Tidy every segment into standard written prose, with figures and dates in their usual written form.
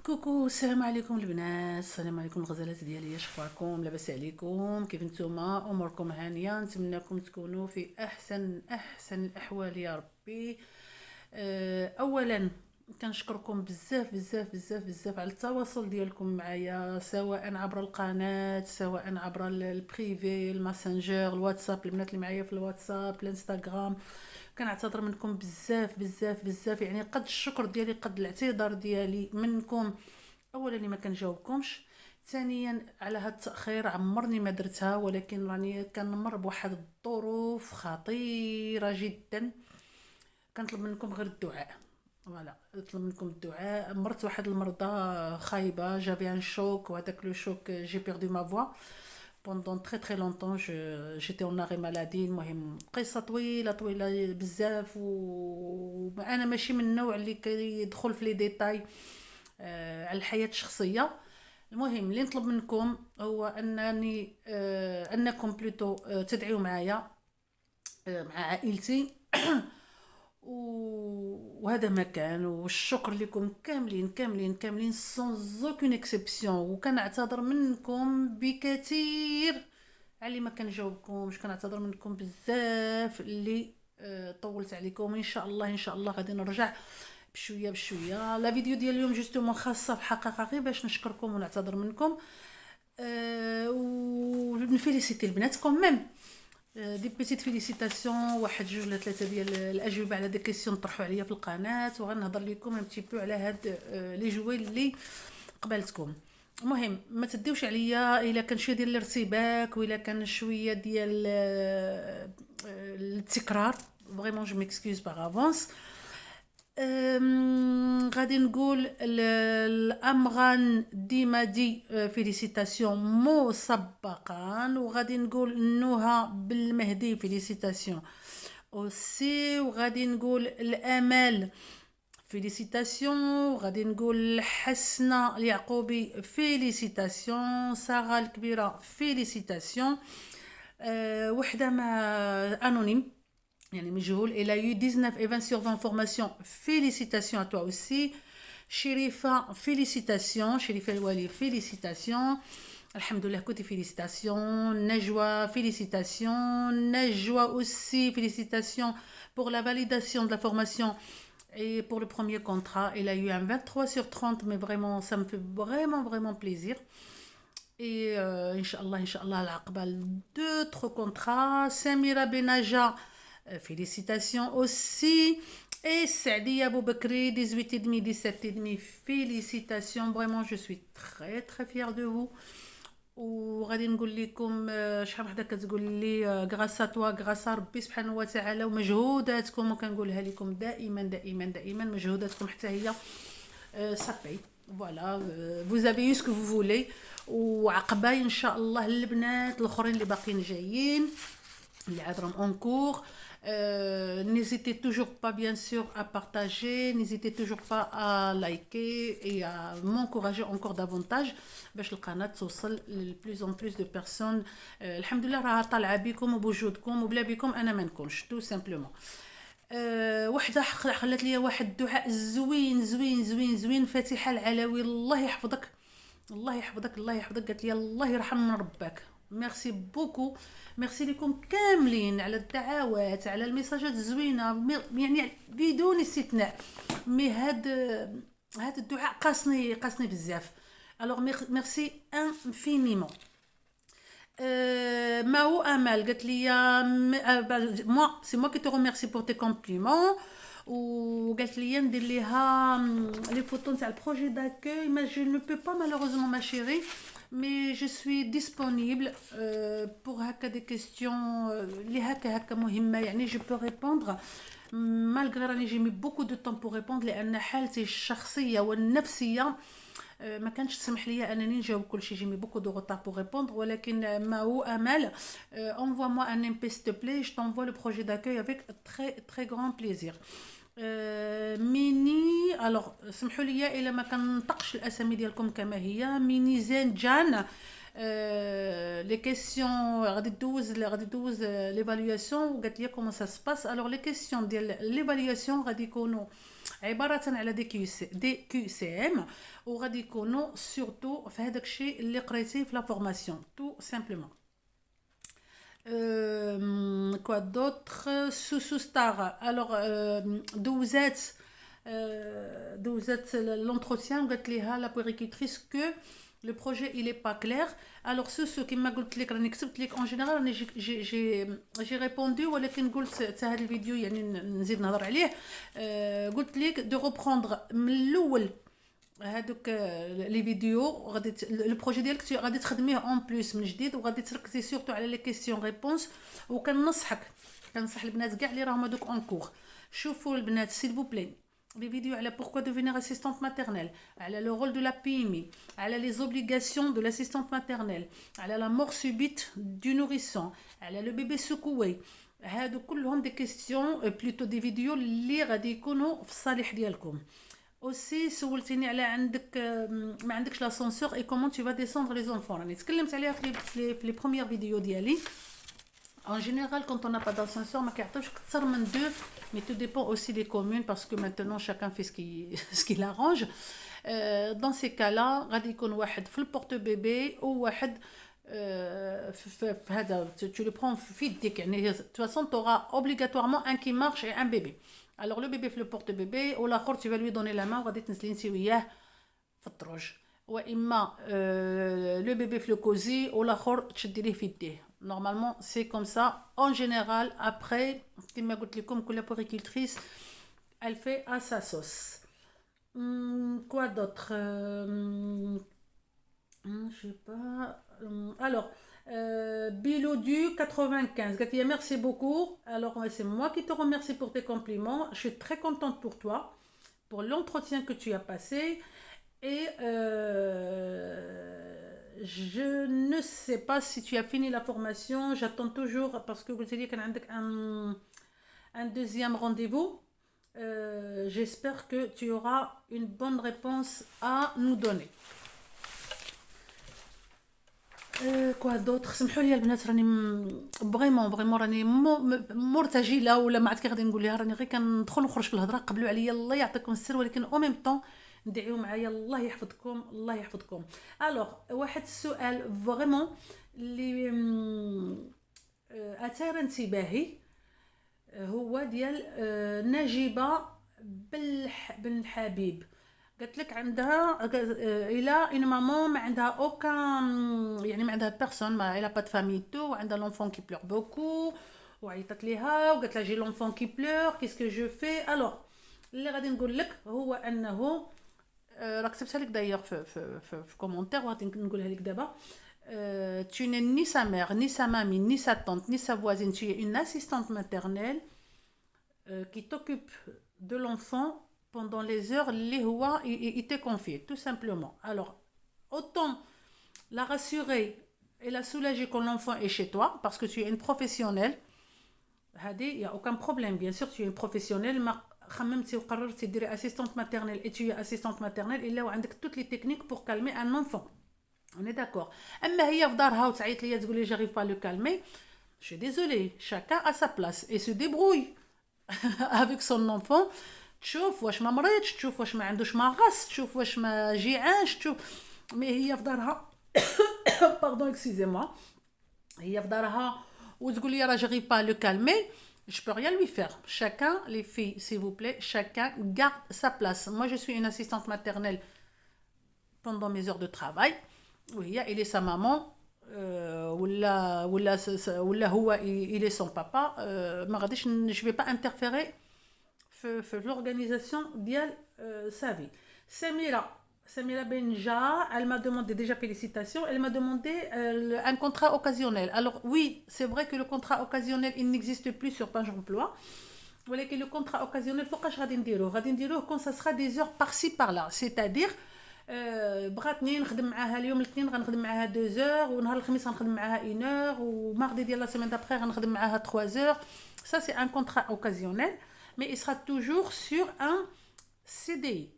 كوكو، السلام عليكم البنات، السلام عليكم الغزالات ديالي. اش اخباركم؟ لاباس عليكم؟ كيف نتوما؟ اموركم هانيه؟ نتمنىكم تكونوا في احسن الاحوال يا ربي. اولا كنشكركم بزاف على التواصل ديالكم معايا، سواء عبر القناه، سواء عبر البريفي، الماسنجر، الواتساب، البنات اللي معايا في الواتساب، الانستغرام. كنعتذر منكم بزاف، يعني قد الشكر ديالي قد الاعتذار ديالي منكم. اولا اللي ما كنجاوبكمش، ثانيا على هاد التاخير عمرني ما درتها، ولكن راني كنمر بواحد الظروف خطيره جدا. كنطلب منكم غير الدعاء. فوالا، نطلب منكم الدعاء. مرت واحد المرضى خايبه، جافي ان شوك، وهذاك لو شوك جي بيردو ما فوا pendant très longtemps. j'étais en arrêt maladie. المهم قصه طويله بزاف، وانا ماشي من النوع اللي كيدخل في لي ديتاي على الحياه الشخصيه. المهم اللي نطلب منكم هو انكم بلوتو تدعيو معايا، مع عائلتي. وهذا ما كان، والشكر لكم كاملين sans aucune exception. وكنعتذر منكم بكثير على اللي ما كنجاوبكمش، كنعتذر منكم بزاف اللي طولت عليكم. ان شاء الله غادي نرجع بشويه. لا فيديو ديال اليوم جوستومون خاصه في الحقيقه غير باش نشكركم ونعتذر منكم، ونفيليسيتي البنات كوميم. دي بيتيت فيليسيتاسيون، واحد جوج ولا ثلاثه ديال الاجوبه على دي كيسيون طرحوا عليا في القناه، وغنهضر لكم ان بتي بو على هاد لي جوي اللي قبلتكم. المهم ما تديوش عليا الا كان شويه ديال الارتباك، ولا كان شويه ديال التكرار. فريمون جو ميكسكيوز باغ افونس. غادي نقول الامغان ديما دي فيليسيتاسيون مسبقا، وغادي نقول نهى بالمهدي فيليسيتاسيون اوسي، وغادي نقول الامال فيليسيتاسيون، وغادي نقول حسنة اليعقوبي فيليسيتاسيون، ساره الكبيره فيليسيتاسيون. وحده ما انونيم يعني مجهول. Il a eu 19 et 20 sur 20 formations. Félicitations à toi aussi. Sherifa, félicitations. Sherifa El-Wali, félicitations. Alhamdoulilah, côté félicitations. Najwa, félicitations. Najwa aussi, félicitations pour la validation de la formation et pour le premier contrat. Il a eu un 23 sur 30, mais vraiment, ça me fait vraiment plaisir. Et Inch'Allah, العقبال d'autres contrats. Samira Benaja, félicitations aussi. Et Sadia Aboubakri, 18,5, 17,5, félicitations. Vraiment, je suis très fière de vous. وغادي نقول لكم شحال وحده كتقول لي غراسا توا، غراسا ربي سبحانه وتعالى ومجهوداتكم، وكنقولها لكم دائما مجهوداتكم حتى هي صافي. فوالا، vous avez eu ce que vous voulez. وعقباي ان شاء الله البنات الاخرين اللي باقيين جايين، اللي عاد راهم اون كور. N'hésitez toujours pas bien sûr à partager, n'hésitez toujours pas à liker et à m'encourager encore davantage باش القناه توصل لبلوز اون بلوس دو بيرسون. الحمد لله راه طالعه بكم وبوجودكم، وبلا بكم انا ما نكونش تو سامبلومون. وحده خلات لي واحد الدعاء زوين. فاتحه العلوي، الله يحفظك الله يحفظك. قالت لي الله يرحم من ربك. ميرسي بوكو، ميرسي لكم كاملين على الدعوات، على الميساجات الزوينه، يعني بدون استثناء. مي هاد الدعاء قاسني بزاف. alors merci infiniment. Mao Amal قالت لي moi c'est moi qui te remercie pour tes compliments. وقالت لي ندير ليها لي فوتو تاع البروجي داكوي. ما je ne peux pas malheureusement ma chérie, mais je suis disponible pour هكا des questions اللي هكا مهمه، يعني je peux répondre malgré راني j'ai mis beaucoup de temps pour répondre، لان حالتي الشخصيه والنفسيه ما كانش تسمح لي انني نجاوب كل شيء. جيمي بوكو دو روتار بور ريبوندر، ولكن ما هو امال envoie moi un MP s'il te plaît, je t'envoie le projet d'accueil avec très grand plaisir. ميني الوغ سمحوا لي الا ما كنطقش الاسامي ديالكم كما هي. ميني زين جان، لي كيسيون غادي دوز ليفالواسيون، وقالت لي كومون سا سباس. الوغ لي كيسيون ديال ليفالواسيون غادي يكونوا عباره على دي كيو سي ام، وغادي يكونوا سورتو في هذاك الشيء اللي قريتيه في لا فورماسيون تو سامبلومون. Quoi d'autre? Sous Star. Alors, دوزات l'entretien قالت ليها la puéricultrice que le projet il est pas clair. Alors ceux كيما قلت لك راني كتبت لك en général راني j'ai répondu، ولكن قلت حتى هذا الفيديو يعني نزيد نهضر عليه. قلت لك de reprendre من الاول هادوك لي فيديو، غادي لو بروجي ديالك غادي تخدميه اون بليس من جديد، وغادي تركزي سورتو على لي كيسيون ريبونس. كنصح البنات كاع اللي راهم هادوك اون كور، شوفوا البنات سيل فو بلي لي فيديو على pourquoi devenir assistante maternelle، على لو رول دو لا PMI، على لي زوبليغاسيون دو l'assistante maternelle، على لا مور سوبيت دو نوريسون، على لو بيبي سكوي. هادو كلهم دي كيسيون بلوتو دي فيديو اللي غادي يكونوا في الصالح ديالكم. aussi سولتيني على عندك ما عندكش l'ascenseur et comment tu vas descendre les enfants. راني تكلمت عليها في les premières vidéos ديالي. En général, quand on n'a pas d'ascenseur, ما كيعطيوش اكثر من 2، mais tout dépend aussi des communes parce que maintenant chacun fait ce qu'il arrange. Dans ces cas-là, غادي يكون واحد في البورت بيبي وواحد في هذا tu le prends في يديك، يعني de toute façon tu auras obligatoirement un qui marche et un bébé. Alors le bébé في البورت بيبي والاخر tu vas lui donner la main وغادي تنزلي انت وياه في الدروج، واما le bébé في الكوزي والاخر تشدي ليه في يديه. Normalement c'est comme ça en général. Après كما قلت لكم كل puéricultrice elle fait à sa sauce. Quoi d'autre? Je sais pas. Alors Bilodu 95 Gatia, merci beaucoup. Alors c'est moi qui te remercie pour tes compliments. Je suis très contente pour toi, pour l'entretien que tu as passé. Et je ne sais pas si tu as fini la formation. J'attends toujours parce que vous avez dit qu'il y a un deuxième rendez-vous. J'espère que tu auras une bonne réponse à nous donner. كوا دوطخ؟ سمحوا لي البنات راني فريمون راني مرتجله، ولا ما عرفت كي غادي نقول لها، راني غير كندخل ونخرج في الهضره. قبلوا عليا الله يعطيكم السر، ولكن او ميم طون ندعيو معايا الله يحفظكم الله يحفظكم. الوغ واحد السؤال فريمون اللي اثار انتباهي هو ديال نجيبه بن الحبيب. قالت لك عندها الى ان مامون ما عندها اوكان، يعني ما عندها بيرسون، ما الا با دو فامي تو، وعندها لونفون كي بلور بوكو، وعيطت ليها وقالت لها جي لونفون كي بلور كيسكو جو في. الوغ اللي غادي نقول لك هو انه راه كتبتها لك دايوغ في كومونتير وغادي نقولها لك دابا. tu n'es ni sa mère, ni sa mamie, ni sa tante, ni sa voisine, tu es une assistante maternelle qui t'occupe de l'enfant pendant les heures اللي هو il t'est confié, tout simplement. Alors, autant la rassurer et la soulager quand l'enfant est chez toi, parce que tu es une professionnelle. هذه il y a aucun problème, bien sûr tu es une professionnelle. ما خممتي وقررتي ديري assistante maternelle et tu es assistante maternelle الا وعندك toutes les techniques pour calmer un enfant. On est d'accord. اما هي في دارها وتعيط ليا تقول لي j'arrive pas à le calmer, je suis désolée, chacun a sa place et se débrouille avec son enfant. تشوف واش ما مريضش، تشوف واش ما عندوش مغص، تشوف واش ما جيعانش، تشوف. مي هي في دارها باردون اكسكوزي هي في دارها وتقول لي راه جاري با لو كالمي، je peux rien lui faire. Chacun, les filles s'il vous plaît, chacun garde sa place. Moi je suis une assistante maternelle pendant mes heures de travail. وهي il est sa maman ولا هو il est son papa. ما غاديش je vais pas interférer في l'organisation ديال sa vie. Samira Benja, elle m'a demandé, déjà félicitations, elle m'a demandé un contrat occasionnel. Alors oui, c'est vrai que le contrat occasionnel il n'existe plus sur Page Emploi. ولكن le contrat occasionnel فوقاش غادي نديروه quand ça sera des heures par-ci par-là, c'est-à-dire بغاتني نخدم معاها اليوم الاثنين غنخدم معاها 2 heures، ونهار الخميس غنخدم معاها 1 heure، وماردي ديال لا سيمين دابري غنخدم معاها 3 heures. Ça c'est un contrat occasionnel, mais il sera toujours sur un CDI.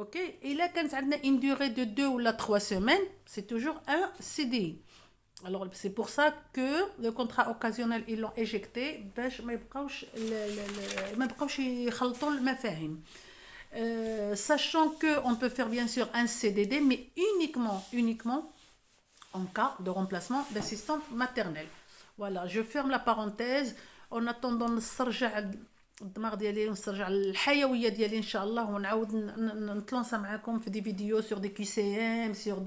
Ok, et là quand on a une durée de 2 ou 3 semaines, c'est toujours un CDI. Alors c'est pour ça que le contrat occasionnel ils l'ont éjecté باش ما يبقاوش يخلطوا المفاهيم. Sachant que on peut faire bien sûr un CDD, mais uniquement en cas de remplacement d'assistante maternelle. Voilà, je ferme la parenthèse. En attendant نسترجع الدماغ ديالي ونسترجع الحيويه ديالي ان شاء الله، ونعاود نتلونسا معاكم في دي فيديو sur des QCM sur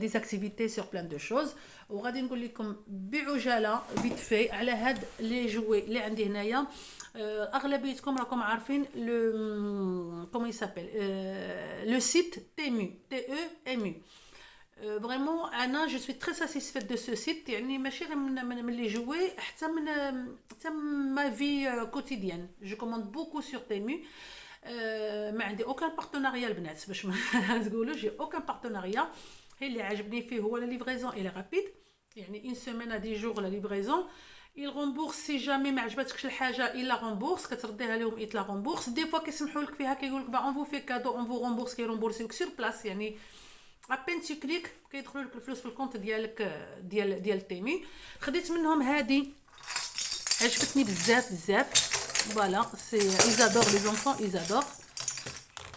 des activités sur plein de choses. وغادي نقول لكم بعجاله فيت في على هاد لي جوي اللي عندي هنايا. اغلبيتكم راكم عارفين لو كومون يسابيل لو سيت TEMU. Vraiment انا جو سوي تري ساتيسفيت دو سو سيت، يعني ماشي غير من لي جوي، حتى ما في كوتيديان جو كوموند بوكو سور تيمو. ما عندي اوكان بارتناريا البنات باش ما تقولوا جي اوكان بارتناريا. هي اللي عجبني فيه هو لا ليفريزون اي رابيد، يعني ان سيمين ا دي جور لا ليفريزون. il rembourse سي جامي ما عجبتكش الحاجه الا رومبورس، كترديها لهم ايت لا رومبورس. دي فوا كيسمحوا لك فيها كيقول لك با اون فو في كادو اون فو رومبورس، كيرومبورسيوك سور بلاص، يعني ابين تي كليك كيدخلوا لك الفلوس في الكونت ديالك ديال تيمي. خديت منهم هذه عجبتني بزاف. فوالا سي ايزادور لي زونفون ايزادور.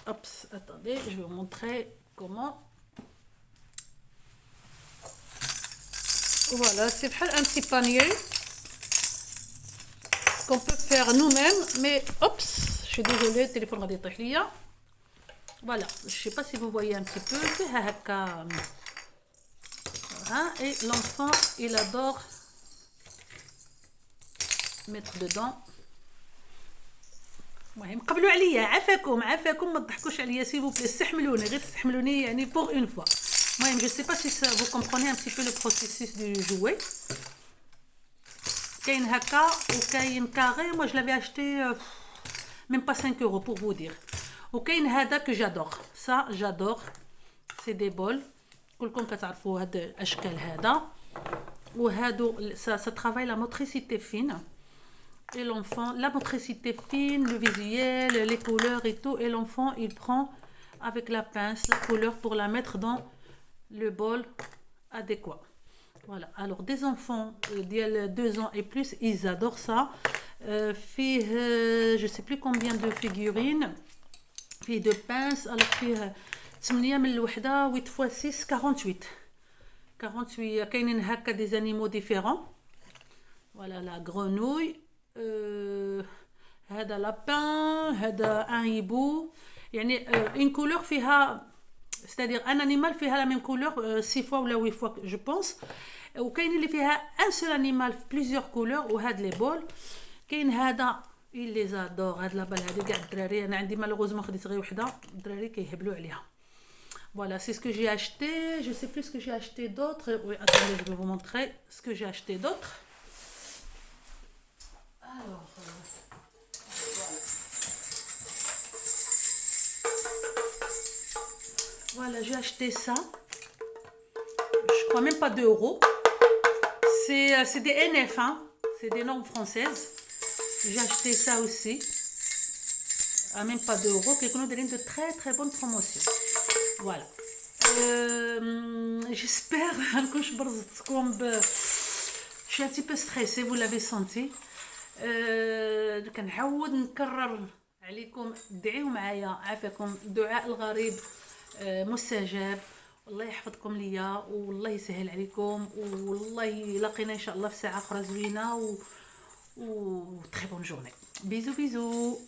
اوبس اتاندي جو vais vous montrer comment. Voilà, c'est بحال un petit panier qu'on peut faire nous-mêmes. Mais oups, je suis désolée, le téléphone غادي يطيح ليا. Voilà, je sais pas si vous voyez un petit peu, فيها هكا. Et l'enfant il adore mettre dedans. المهم قبلوا عليا، عافاكم ما تضحكوش عليا سي فو بلي، استحملوني غير استحملوني يعني بور اون فوا. المهم جو سي با سي vous comprenez un petit peu le processus du jouet. كاين هكا وكاين كاري. moi je l'avais acheté même pas 5 euros pour vous dire. وكاين هذا que j'adore, ça j'adore, c'est des bols كلكم كتعرفوا هاد الاشكال هذا. وهادو ça travaille la motricité fine et l'enfant, la motricité fine, le visuel, les couleurs et tout, et l'enfant il prend avec la pince la couleur pour la mettre dans le bol adéquat. Voilà, alors des enfants de 2 ans et plus ils adorent ça. فيه je sais plus combien de figurines, فيه de pinces. alors فيه 8 من الوحده 8 fois 6 48 كاينين هكا des animaux différents. voilà la grenouille, هذا لابان، هذا ان هيبو، يعني une couleur فيها c'est-à-dire un animal فيها la même couleur 6 fois ولا 8 fois je pense. وكاين اللي فيها un seul animal plusieurs couleurs. وهاد لي بول كاين هذا il les adore. هاد لابال هادي كاع الدراري، انا عندي مالوغوزمون خديت غير وحده، الدراري كيهبلوا عليها. Voilà, c'est ce que j'ai acheté. Je sais plus ce que j'ai acheté d'autre. Oui, attendez, je vais vous montrer ce que j'ai acheté d'autre. Alors, voilà, j'ai acheté ça. Je crois même pas 2 euros. C'est des NF, hein. C'est des normes françaises. J'ai acheté ça aussi. À même pas 2 euros. Qui ont de très bonnes promotions. Voilà. J'espère que je suis un petit peu stressée, vous l'avez senti. كنعاود نكرر عليكم دعيوا معايا، عافاكم. دعاء الغريب مستجاب. والله يحفظكم ليا والله يسهل عليكم، والله لقينا ان شاء الله في ساعه اخرى زوينه و تري بون جورني. بيزو